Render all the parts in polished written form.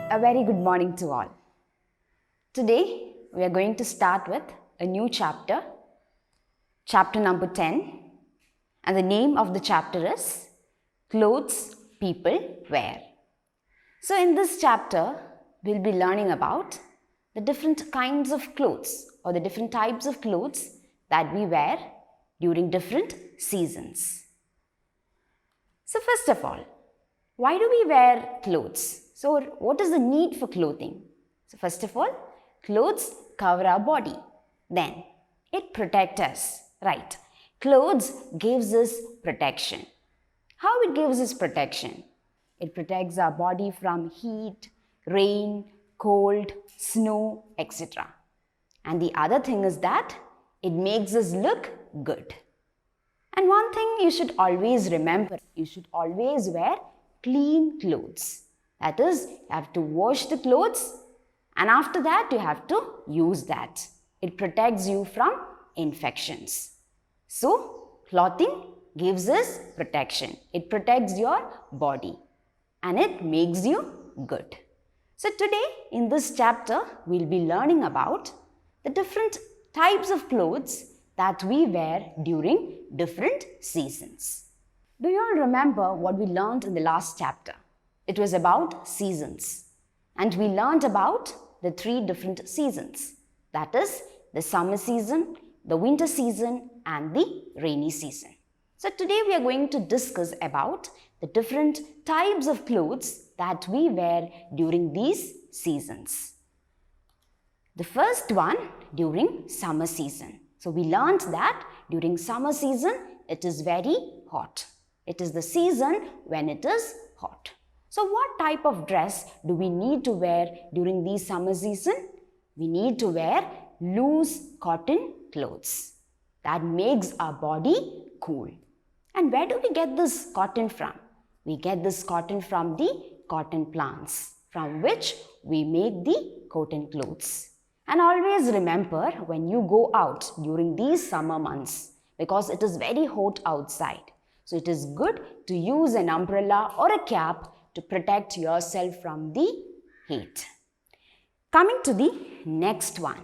A very good morning to all. Today we are going to start with a new chapter, chapter number 10, and the name of the chapter is Clothes People Wear. So in this chapter we'll be learning about the different kinds of clothes or the different types of clothes that we wear during different seasons. So first of all, why do we wear clothes? So what is the need for clothing? So first of all, clothes cover our body. Then it protects us, right? Clothes gives us protection. How it gives us protection? It protects our body from heat, rain, cold, snow, etc. And the other thing is that it makes us look good. And one thing you should always remember, you should always wear clean clothes. That is, you have to wash the clothes and after that you have to use that. It protects you from infections. So, clothing gives us protection. It protects your body and it makes you good. So today in this chapter, we'll be learning about the different types of clothes that we wear during different seasons. Do you all remember what we learned in the last chapter? It was about seasons. And we learned about the 3 different seasons. That is the summer season, the winter season and the rainy season. So today we are going to discuss about the different types of clothes that we wear during these seasons. The first one during summer season. So we learned that during summer season it is very hot. It is the season when it is hot. So what type of dress do we need to wear during the summer season? We need to wear loose cotton clothes. That makes our body cool. And where do we get this cotton from? We get this cotton from the cotton plants, from which we make the cotton clothes. And always remember when you go out during these summer months, because it is very hot outside. So it is good to use an umbrella or a cap to protect yourself from the heat. Coming to the next one.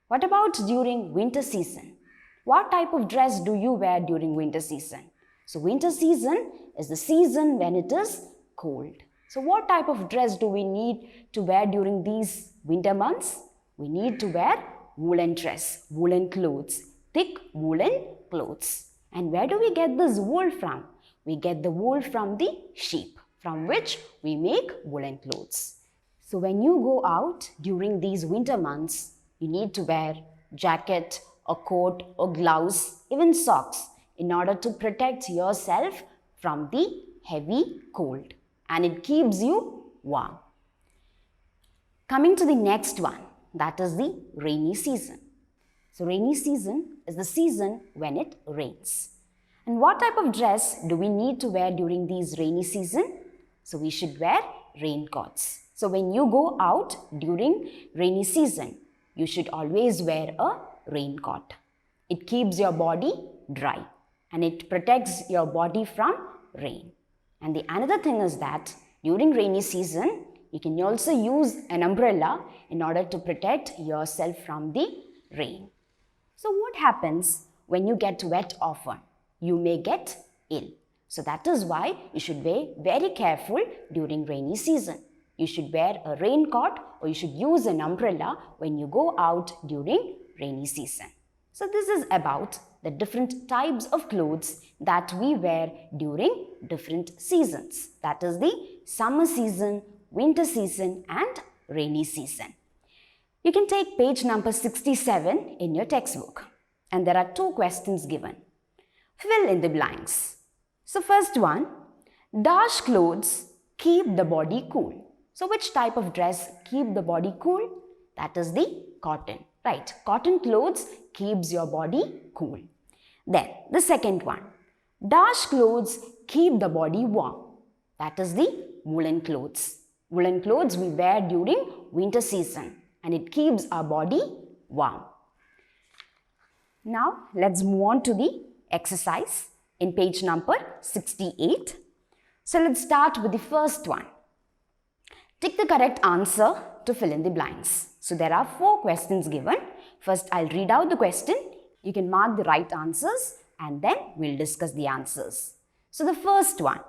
What about during winter season? What type of dress do you wear during winter season? So winter season is the season when it is cold. So what type of dress do we need to wear during these winter months? We need to wear woolen dress, woolen clothes, thick woolen clothes. And where do we get this wool from? We get the wool from the sheep, from which we make woolen clothes. So when you go out during these winter months, you need to wear jacket, a coat, or gloves, even socks, in order to protect yourself from the heavy cold. And it keeps you warm. Coming to the next one, that is the rainy season. So rainy season is the season when it rains. And what type of dress do we need to wear during these rainy season? So we should wear raincoats. So when you go out during rainy season, you should always wear a raincoat. It keeps your body dry and it protects your body from rain. And the another thing is that during rainy season, you can also use an umbrella in order to protect yourself from the rain. So what happens when you get wet often? You may get ill. So that is why you should be very careful during rainy season. You should wear a raincoat or you should use an umbrella when you go out during rainy season. So this is about the different types of clothes that we wear during different seasons. That is the summer season, winter season and rainy season. You can take page number 67 in your textbook and there are 2 questions given. Fill in the blanks. So first one, dash clothes keep the body cool. So which type of dress keep the body cool? That is the cotton, right? Cotton clothes keeps your body cool. Then the second one, dash clothes keep the body warm. That is the woolen clothes. Woolen clothes we wear during winter season and it keeps our body warm. Now let's move on to the exercise in page number 68. So let's start with the first one. Tick the correct answer to fill in the blanks. So there are 4 questions given. First, I'll read out the question. You can mark the right answers and then we'll discuss the answers. So the first one.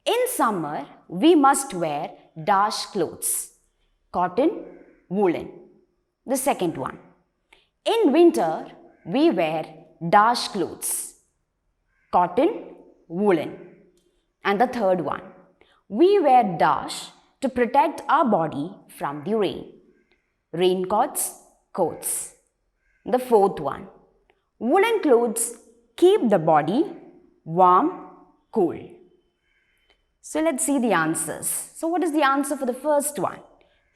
In summer, we must wear dash clothes. Cotton, woolen. The second one. In winter, we wear dash clothes. Cotton, woolen. And the third one. We wear dash to protect our body from the rain. Raincoats, coats. The fourth one. Woolen clothes keep the body warm, cool. So let's see the answers. So what is the answer for the first one?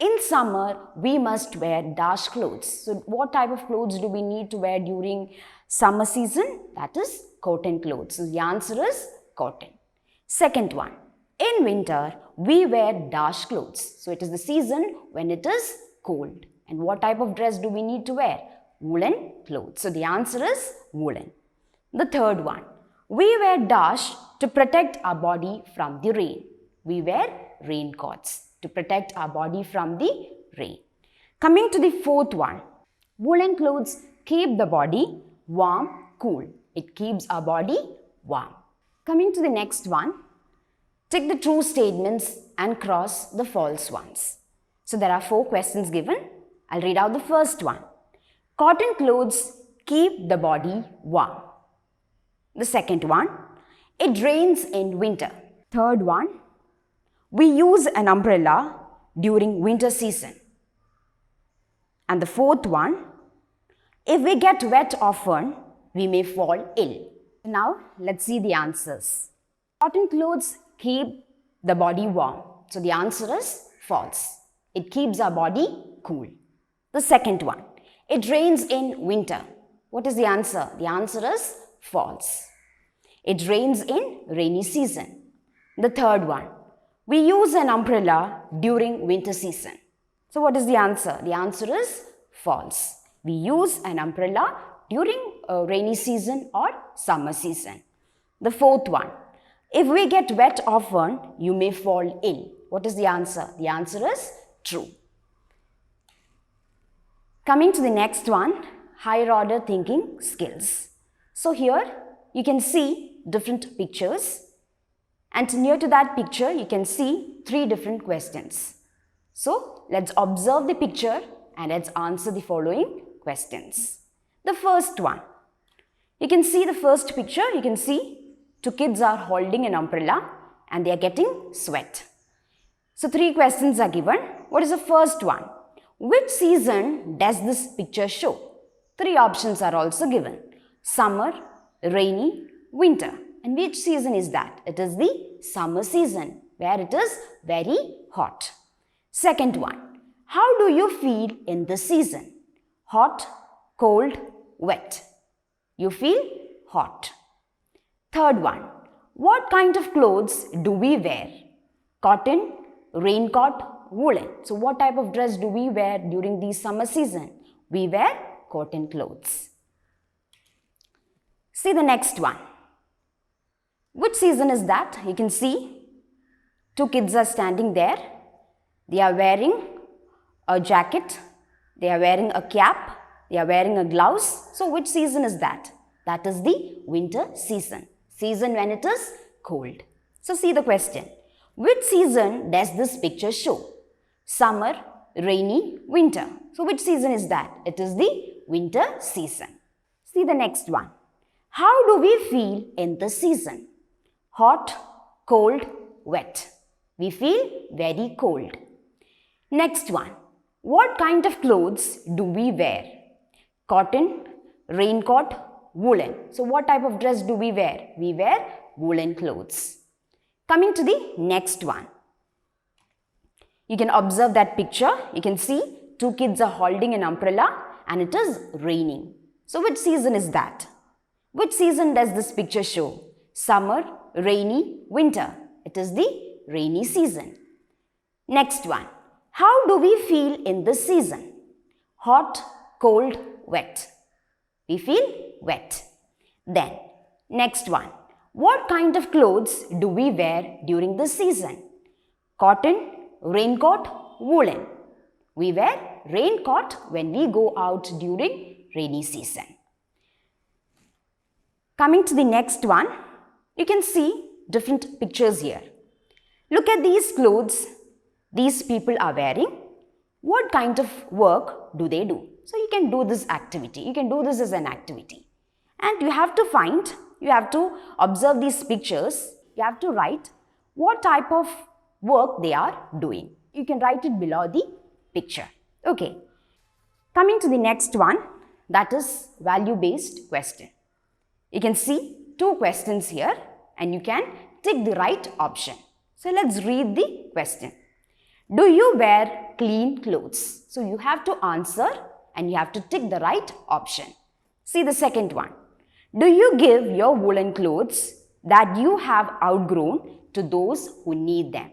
In summer, we must wear dash clothes. So what type of clothes do we need to wear during summer season? That is cotton clothes. So the answer is cotton. Second one. In winter, we wear dash clothes. So it is the season when it is cold. And what type of dress do we need to wear? Woolen clothes. So the answer is woolen. The third one. We wear dash to protect our body from the rain. We wear raincoats to protect our body from the rain. Coming to the fourth one. Woolen clothes keep the body warm, cool. It keeps our body warm. Coming to the next one. Tick the true statements and cross the false ones. So there are 4 questions given. I'll read out the first one. Cotton clothes keep the body warm. The second one. It rains in winter. Third one. We use an umbrella during winter season. And the fourth one. If we get wet often, we may fall ill. Now let's see the answers. Cotton clothes keep the body warm. So the answer is false. It keeps our body cool. The second one. It rains in winter. What is the answer? The answer is false. It rains in rainy season. The third one. We use an umbrella during winter season. So what is the answer? The answer is false. We use an umbrella during rainy season or summer season. The fourth one. If we get wet often, you may fall ill. What is the answer? The answer is true. Coming to the next one, higher order thinking skills. So here you can see different pictures and near to that picture you can see 3 different questions. So let's observe the picture and let's answer the following questions. The first one, you can see the first picture, you can see 2 kids are holding an umbrella and they are getting sweat. So 3 questions are given. What is the first one? Which season does this picture show? 3 options are also given. Summer, rainy, winter. And which season is that? It is the summer season where it is very hot. Second one. How do you feel in this season? Hot, cold, wet. You feel hot. Third one. What kind of clothes do we wear? Cotton, raincoat, woolen. So what type of dress do we wear during the summer season? We wear cotton clothes. See the next one. Which season is that? You can see 2 kids are standing there. They are wearing a jacket. They are wearing a cap. They are wearing a gloves. So which season is that? That is the winter season. Season when it is cold. So see the question. Which season does this picture show? Summer, rainy, winter. So which season is that? It is the winter season. See the next one. How do we feel in this season? Hot, cold, wet. We feel very cold. Next one. What kind of clothes do we wear? Cotton, raincoat, woolen. So what type of dress do we wear? We wear woolen clothes. Coming to the next one. You can observe that picture. You can see 2 kids are holding an umbrella and it is raining. So which season is that? Which season does this picture show? Summer, rainy, winter. It is the rainy season. Next one. How do we feel in this season? Hot, cold, wet. We feel wet. Then, next one. What kind of clothes do we wear during this season? Cotton, raincoat, woolen. We wear raincoat when we go out during rainy season. Coming to the next one, you can see different pictures here. Look at these clothes these people are wearing. What kind of work do they do? So you can do this activity. You can do this as an activity. And you have to observe these pictures. You have to write what type of work they are doing. You can write it below the picture. Okay. Coming to the next one, that is value-based question. You can see two questions here and you can tick the right option. So let's read the question. Do you wear clean clothes? So you have to answer and you have to tick the right option. See the second one. Do you give your woolen clothes that you have outgrown to those who need them?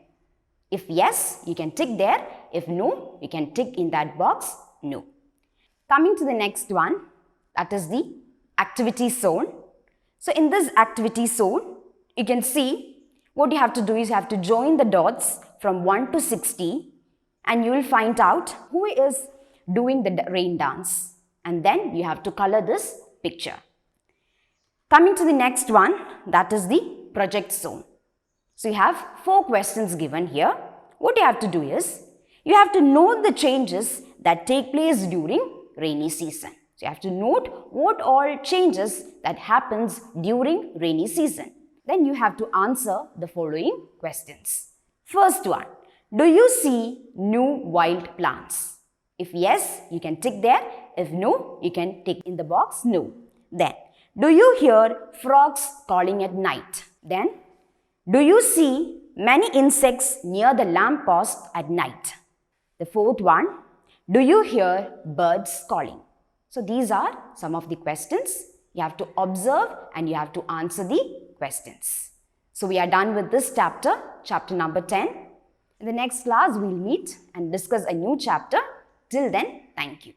If yes, you can tick there. If no, you can tick in that box, no. Coming to the next one, that is the activity zone. So in this activity zone, you can see what you have to do is you have to join the dots from 1 to 60 and you will find out who is doing the rain dance. And then you have to color this picture. Coming to the next one, that is the project zone. So you have 4 questions given here. What you have to do is, you have to note the changes that take place during rainy season. So you have to note what all changes that happens during rainy season. Then you have to answer the following questions. First one, do you see new wild plants? If yes, you can tick there. If no, you can tick in the box no. Then, do you hear frogs calling at night? Then, do you see many insects near the lamppost at night? The fourth one, do you hear birds calling? So these are some of the questions. You have to observe and you have to answer the questions. So we are done with this chapter, chapter number 10. In the next class, we'll meet and discuss a new chapter. Till then, thank you.